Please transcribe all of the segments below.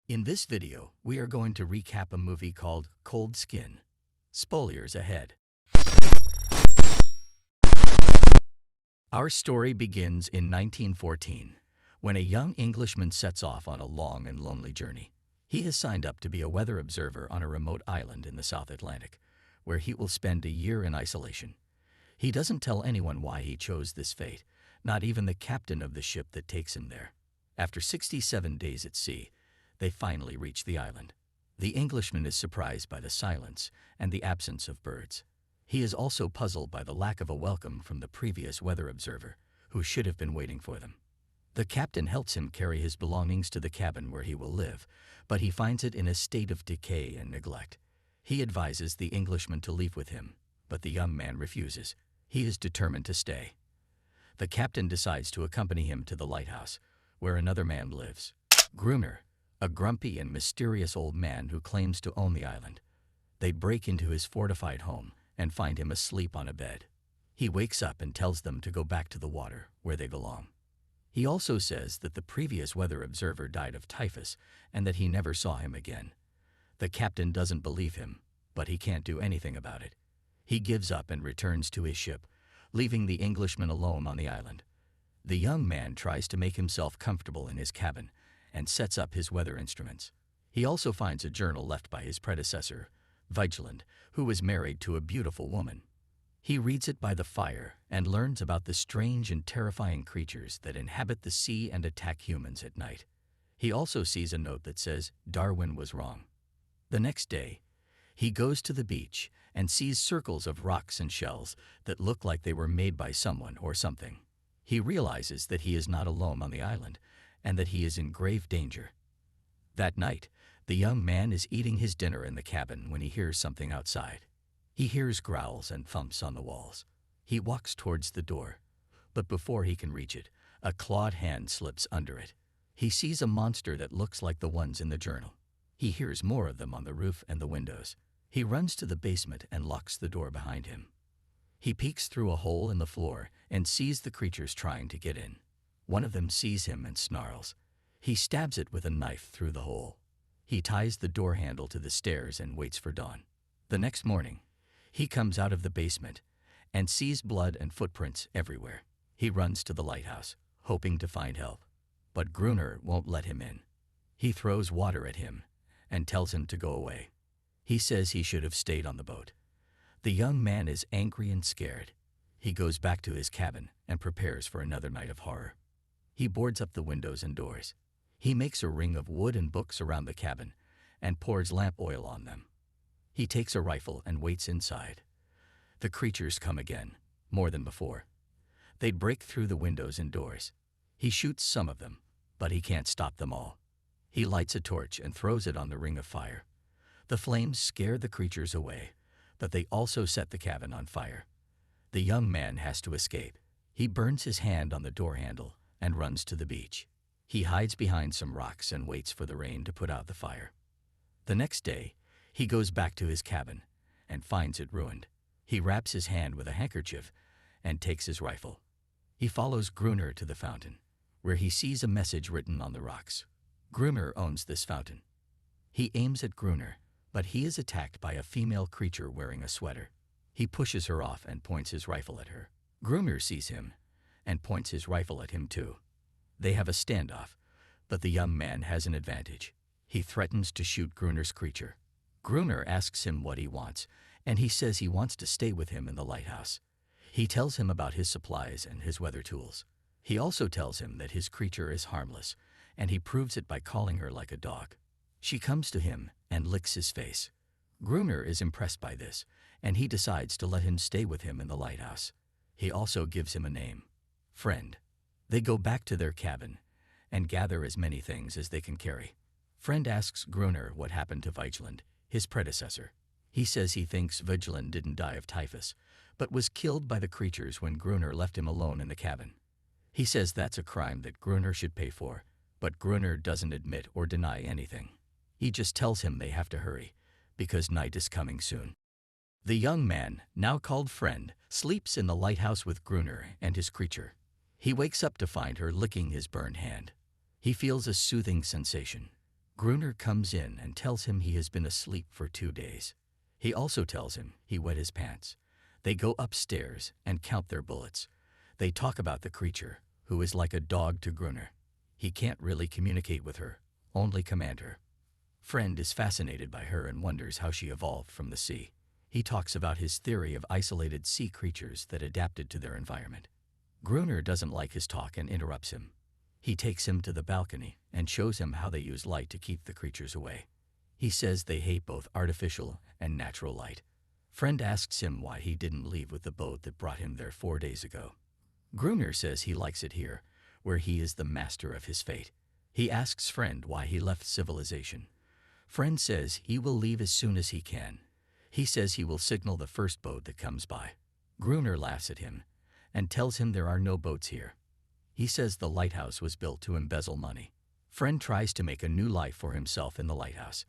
In this video, we are going to recap a movie called Coldskin. Spoilers ahead. Our story begins in 1914, when a young Englishman sets off on a long and lonely journey. He has signed up to be a weather observer on a remote island in the South Atlantic, where he will spend a year in isolation. He doesn't tell anyone why he chose this fate, not even the captain of the ship that takes him there. After 67 days at sea, they finally reach the island. The Englishman is surprised by the silence and the absence of birds. He is also puzzled by the lack of a welcome from the previous weather observer, who should have been waiting for them. The captain helps him carry his belongings to the cabin where he will live, but he finds it in a state of decay and neglect. He advises the Englishman to leave with him, but the young man refuses. He is determined to stay. The captain decides to accompany him to the lighthouse, where another man lives, Gruner, a grumpy and mysterious old man who claims to own the island. They break into his fortified home and find him asleep on a bed. He wakes up and tells them to go back to the water, where they belong. He also says that the previous weather observer died of typhus and that he never saw him again. The captain doesn't believe him, but he can't do anything about it. He gives up and returns to his ship, leaving the Englishman alone on the island. The young man tries to make himself comfortable in his cabin and sets up his weather instruments. He also finds a journal left by his predecessor, Vigeland, who was married to a beautiful woman. He reads it by the fire and learns about the strange and terrifying creatures that inhabit the sea and attack humans at night. He also sees a note that says Darwin was wrong. The next day, he goes to the beach and sees circles of rocks and shells that look like they were made by someone or something. He realizes that he is not alone on the island and that he is in grave danger. That night, the young man is eating his dinner in the cabin when he hears something outside. He hears growls and thumps on the walls. He walks towards the door, but before he can reach it, a clawed hand slips under it. He sees a monster that looks like the ones in the journal. He hears more of them on the roof and the windows. He runs to the basement and locks the door behind him. He peeks through a hole in the floor and sees the creatures trying to get in. One of them sees him and snarls. He stabs it with a knife through the hole. He ties the door handle to the stairs and waits for dawn. The next morning, he comes out of the basement and sees blood and footprints everywhere. He runs to the lighthouse, hoping to find help, but Gruner won't let him in. He throws water at him and tells him to go away. He says he should have stayed on the boat. The young man is angry and scared. He goes back to his cabin and prepares for another night of horror. He boards up the windows and doors. He makes a ring of wood and books around the cabin and pours lamp oil on them. He takes a rifle and waits inside. The creatures come again, more than before. They break through the windows and doors. He shoots some of them, but he can't stop them all. He lights a torch and throws it on the ring of fire. The flames scare the creatures away, but they also set the cabin on fire. The young man has to escape. He burns his hand on the door handle and runs to the beach. He hides behind some rocks and waits for the rain to put out the fire. The next day, he goes back to his cabin and finds it ruined. He wraps his hand with a handkerchief and takes his rifle. He follows Gruner to the fountain, where he sees a message written on the rocks. Gruner owns this fountain. He aims at Gruner, but he is attacked by a female creature wearing a sweater. He pushes her off and points his rifle at her. Gruner sees him and points his rifle at him too. They have a standoff, but the young man has an advantage. He threatens to shoot Gruner's creature. Gruner asks him what he wants, and he says he wants to stay with him in the lighthouse. He tells him about his supplies and his weather tools. He also tells him that his creature is harmless, and he proves it by calling her like a dog. She comes to him and licks his face. Gruner is impressed by this, and he decides to let him stay with him in the lighthouse. He also gives him a name, Friend. They go back to their cabin and gather as many things as they can carry. Friend asks Gruner what happened to Vigeland, his predecessor. He says he thinks Vigeland didn't die of typhus, but was killed by the creatures when Gruner left him alone in the cabin. He says that's a crime that Gruner should pay for, but Gruner doesn't admit or deny anything. He just tells him they have to hurry, because night is coming soon. The young man, now called Friend, sleeps in the lighthouse with Gruner and his creature. He wakes up to find her licking his burned hand. He feels a soothing sensation. Gruner comes in and tells him he has been asleep for 2 days. He also tells him he wet his pants. They go upstairs and count their bullets. They talk about the creature, who is like a dog to Gruner. He can't really communicate with her, only command her. Friend is fascinated by her and wonders how she evolved from the sea. He talks about his theory of isolated sea creatures that adapted to their environment. Gruner doesn't like his talk and interrupts him. He takes him to the balcony and shows him how they use light to keep the creatures away. He says they hate both artificial and natural light. Friend asks him why he didn't leave with the boat that brought him there 4 days ago. Gruner says he likes it here, where he is the master of his fate. He asks Friend why he left civilization. Friend says he will leave as soon as he can. He says he will signal the first boat that comes by. Gruner laughs at him and tells him there are no boats here. He says the lighthouse was built to embezzle money. Friend tries to make a new life for himself in the lighthouse.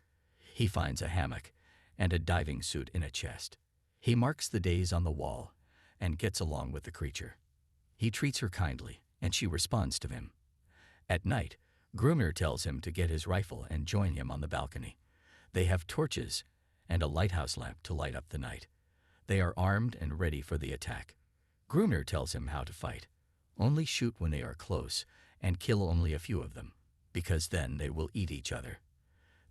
He finds a hammock and a diving suit in a chest. He marks the days on the wall and gets along with the creature. He treats her kindly, and she responds to him. At night, Gruner tells him to get his rifle and join him on the balcony. They have torches and a lighthouse lamp to light up the night. They are armed and ready for the attack. Gruner tells him how to fight. Only shoot when they are close and kill only a few of them, because then they will eat each other.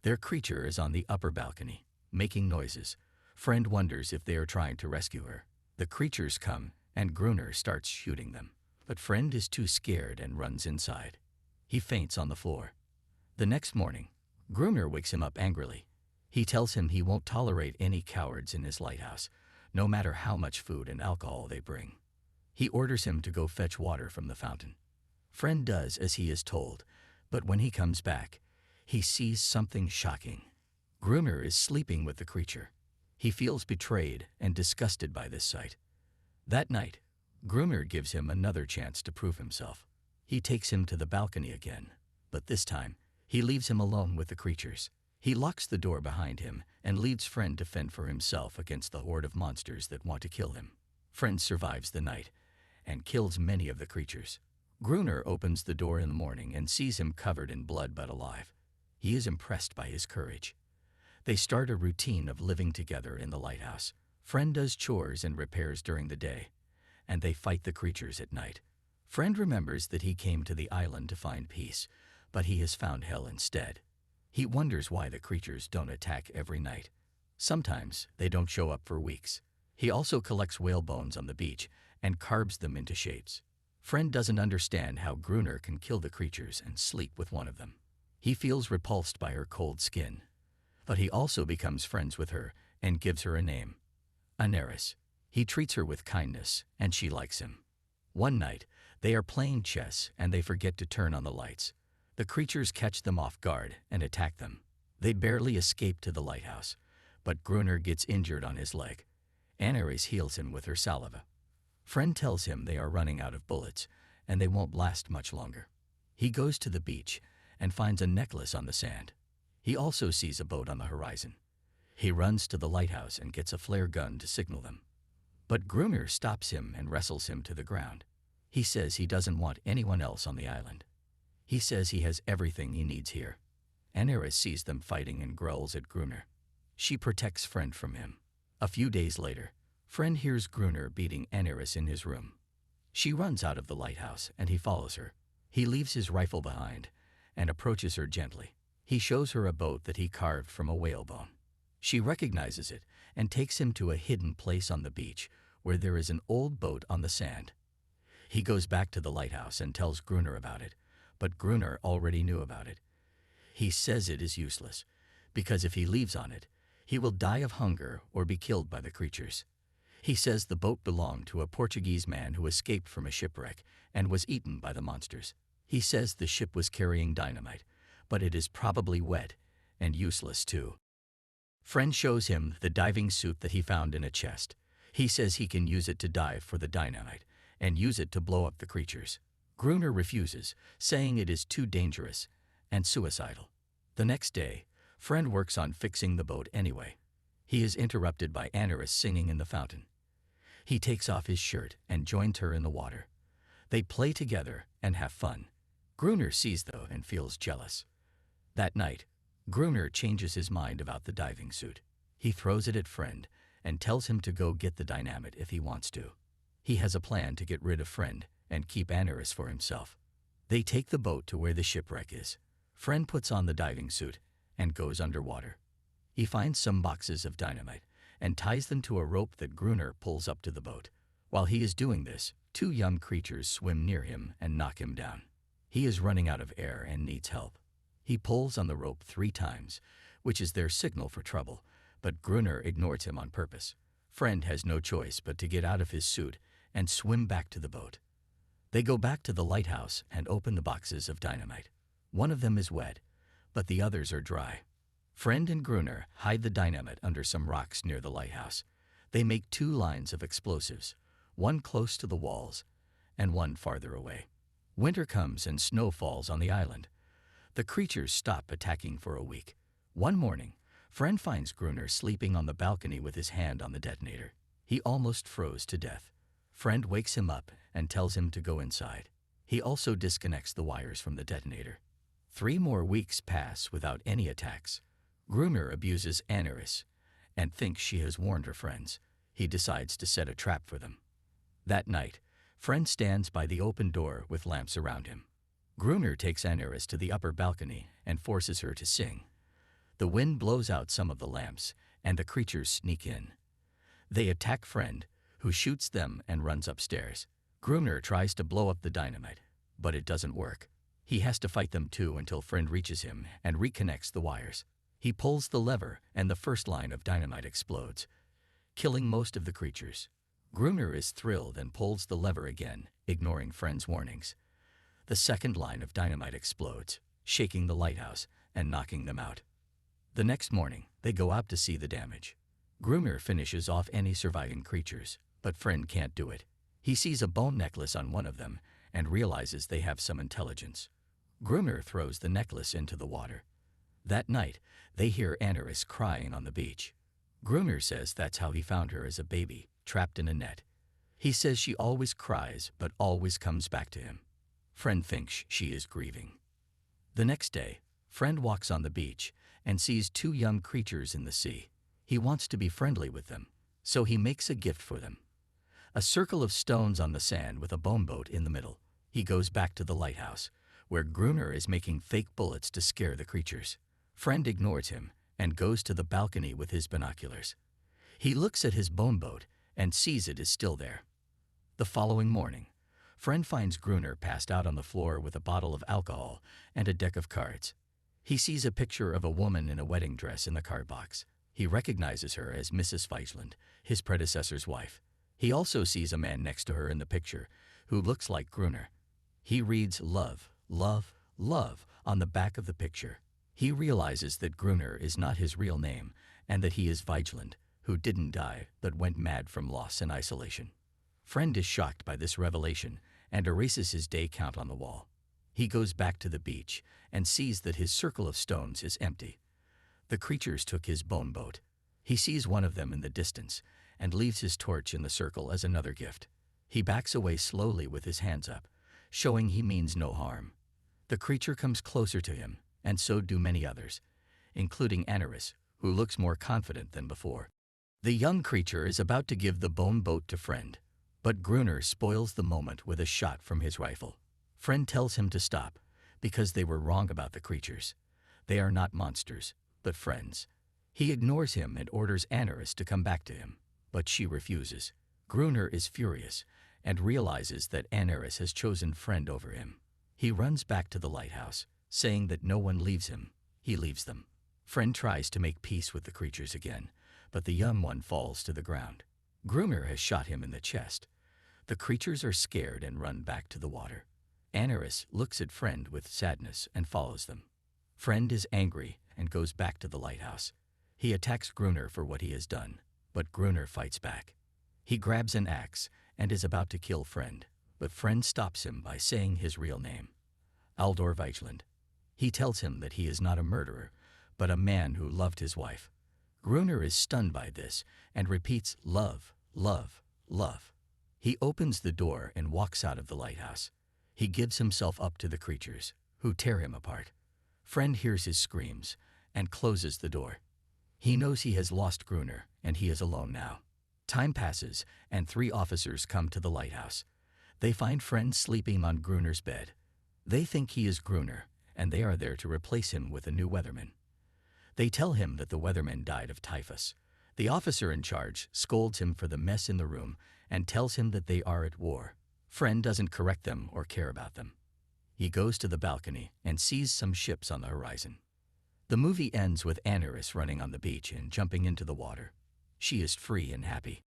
Their creature is on the upper balcony, making noises. Friend wonders if they are trying to rescue her. The creatures come, and Gruner starts shooting them. But Friend is too scared and runs inside. He faints on the floor. The next morning, Gruner wakes him up angrily. He tells him he won't tolerate any cowards in his lighthouse, no matter how much food and alcohol they bring. He orders him to go fetch water from the fountain. Friend does as he is told, but when he comes back, he sees something shocking. Gruner is sleeping with the creature. He feels betrayed and disgusted by this sight. That night, Gruner gives him another chance to prove himself. He takes him to the balcony again, but this time, he leaves him alone with the creatures. He locks the door behind him and leaves Friend to fend for himself against the horde of monsters that want to kill him. Friend survives the night and kills many of the creatures. Gruner opens the door in the morning and sees him covered in blood but alive. He is impressed by his courage. They start a routine of living together in the lighthouse. Friend does chores and repairs during the day, and they fight the creatures at night. Friend remembers that he came to the island to find peace, but he has found hell instead. He wonders why the creatures don't attack every night. Sometimes they don't show up for weeks. He also collects whale bones on the beach and carves them into shapes. Friend doesn't understand how Gruner can kill the creatures and sleep with one of them. He feels repulsed by her cold skin, but he also becomes friends with her and gives her a name, Ensnared. He treats her with kindness, and she likes him. One night, they are playing chess and they forget to turn on the lights. The creatures catch them off guard and attack them. They barely escape to the lighthouse, but Gruner gets injured on his leg. Ensnared heals him with her saliva. Friend tells him they are running out of bullets and they won't last much longer. He goes to the beach and finds a necklace on the sand. He also sees a boat on the horizon. He runs to the lighthouse and gets a flare gun to signal them. But Gruner stops him and wrestles him to the ground. He says he doesn't want anyone else on the island. He says he has everything he needs here. Ensnared sees them fighting and growls at Gruner. She protects Friend from him. A few days later, Friend hears Gruner beating Ensnared in his room. She runs out of the lighthouse and he follows her. He leaves his rifle behind and approaches her gently. He shows her a boat that he carved from a whalebone. She recognizes it and takes him to a hidden place on the beach where there is an old boat on the sand. He goes back to the lighthouse and tells Gruner about it, but Gruner already knew about it. He says it is useless, because if he leaves on it, he will die of hunger or be killed by the creatures. He says the boat belonged to a Portuguese man who escaped from a shipwreck and was eaten by the monsters. He says the ship was carrying dynamite, but it is probably wet and useless too. Friend shows him the diving suit that he found in a chest. He says he can use it to dive for the dynamite and use it to blow up the creatures. Gruner refuses, saying it is too dangerous and suicidal. The next day, Friend works on fixing the boat anyway. He is interrupted by Ensnared singing in the fountain. He takes off his shirt and joins her in the water. They play together and have fun. Gruner sees though and feels jealous. That night, Gruner changes his mind about the diving suit. He throws it at Friend and tells him to go get the dynamite if he wants to. He has a plan to get rid of Friend and keep Anaris for himself. They take the boat to where the shipwreck is. Friend puts on the diving suit and goes underwater. He finds some boxes of dynamite and ties them to a rope that Gruner pulls up to the boat. While he is doing this, two young creatures swim near him and knock him down. He is running out of air and needs help. He pulls on the rope 3 times, which is their signal for trouble, but Gruner ignores him on purpose. Friend has no choice but to get out of his suit and swim back to the boat. They go back to the lighthouse and open the boxes of dynamite. One of them is wet, but the others are dry. Friend and Gruner hide the dynamite under some rocks near the lighthouse. They make 2 lines of explosives, one close to the walls and one farther away. Winter comes and snow falls on the island. The creatures stop attacking for a week. One morning, Friend finds Gruner sleeping on the balcony with his hand on the detonator. He almost froze to death. Friend wakes him up and tells him to go inside. He also disconnects the wires from the detonator. 3 more weeks pass without any attacks. Gruner abuses Anaris and thinks she has warned her friends. He decides to set a trap for them. That night, Friend stands by the open door with lamps around him. Gruner takes Anaris to the upper balcony and forces her to sing. The wind blows out some of the lamps, and the creatures sneak in. They attack Friend, who shoots them and runs upstairs. Gruner tries to blow up the dynamite, but it doesn't work. He has to fight them too until Friend reaches him and reconnects the wires. He pulls the lever and the first line of dynamite explodes, killing most of the creatures. Gruner is thrilled and pulls the lever again, ignoring Friend's warnings. The second line of dynamite explodes, shaking the lighthouse and knocking them out. The next morning, they go out to see the damage. Gruner finishes off any surviving creatures, but Friend can't do it. He sees a bone necklace on one of them and realizes they have some intelligence. Gruner throws the necklace into the water. That night, they hear Anaris crying on the beach. Gruner says that's how he found her as a baby, trapped in a net. He says she always cries but always comes back to him. Friend thinks she is grieving. The next day, Friend walks on the beach and sees 2 young creatures in the sea. He wants to be friendly with them, so he makes a gift for them. A circle of stones on the sand with a bone boat in the middle. He goes back to the lighthouse, where Gruner is making fake bullets to scare the creatures. Friend ignores him and goes to the balcony with his binoculars. He looks at his bone boat and sees it is still there. The following morning, Friend finds Gruner passed out on the floor with a bottle of alcohol and a deck of cards. He sees a picture of a woman in a wedding dress in the card box. He recognizes her as Mrs. Weigand, his predecessor's wife. He also sees a man next to her in the picture who looks like Gruner. He reads love, love, love on the back of the picture. He realizes that Gruner is not his real name and that he is Weigand, who didn't die but went mad from loss and isolation. Friend is shocked by this revelation and erases his day count on the wall. He goes back to the beach and sees that his circle of stones is empty. The creatures took his bone boat. He sees one of them in the distance and leaves his torch in the circle as another gift. He backs away slowly with his hands up, showing he means no harm. The creature comes closer to him, and so do many others, including Anaris, who looks more confident than before. The young creature is about to give the bone boat to Friend, but Gruner spoils the moment with a shot from his rifle. Friend tells him to stop, because they were wrong about the creatures. They are not monsters, but friends. He ignores him and orders Anaris to come back to him, but she refuses. Gruner is furious and realizes that Anaris has chosen Friend over him. He runs back to the lighthouse, saying that no one leaves him. He leaves them. Friend tries to make peace with the creatures again, but the young one falls to the ground. Gruner has shot him in the chest. The creatures are scared and run back to the water. Anaris looks at Friend with sadness and follows them. Friend is angry and goes back to the lighthouse. He attacks Gruner for what he has done, but Gruner fights back. He grabs an axe and is about to kill Friend, but Friend stops him by saying his real name, Aldor Weigand. He tells him that he is not a murderer, but a man who loved his wife. Gruner is stunned by this and repeats love, love, love. He opens the door and walks out of the lighthouse. He gives himself up to the creatures, who tear him apart. Friend hears his screams and closes the door. He knows he has lost Gruner, and he is alone now. Time passes, and 3 officers come to the lighthouse. They find Friend sleeping on Gruner's bed. They think he is Gruner, and they are there to replace him with a new weatherman. They tell him that the weatherman died of typhus. The officer in charge scolds him for the mess in the room and tells him that they are at war. Friend doesn't correct them or care about them. He goes to the balcony and sees some ships on the horizon. The movie ends with Aniris running on the beach and jumping into the water. She is free and happy.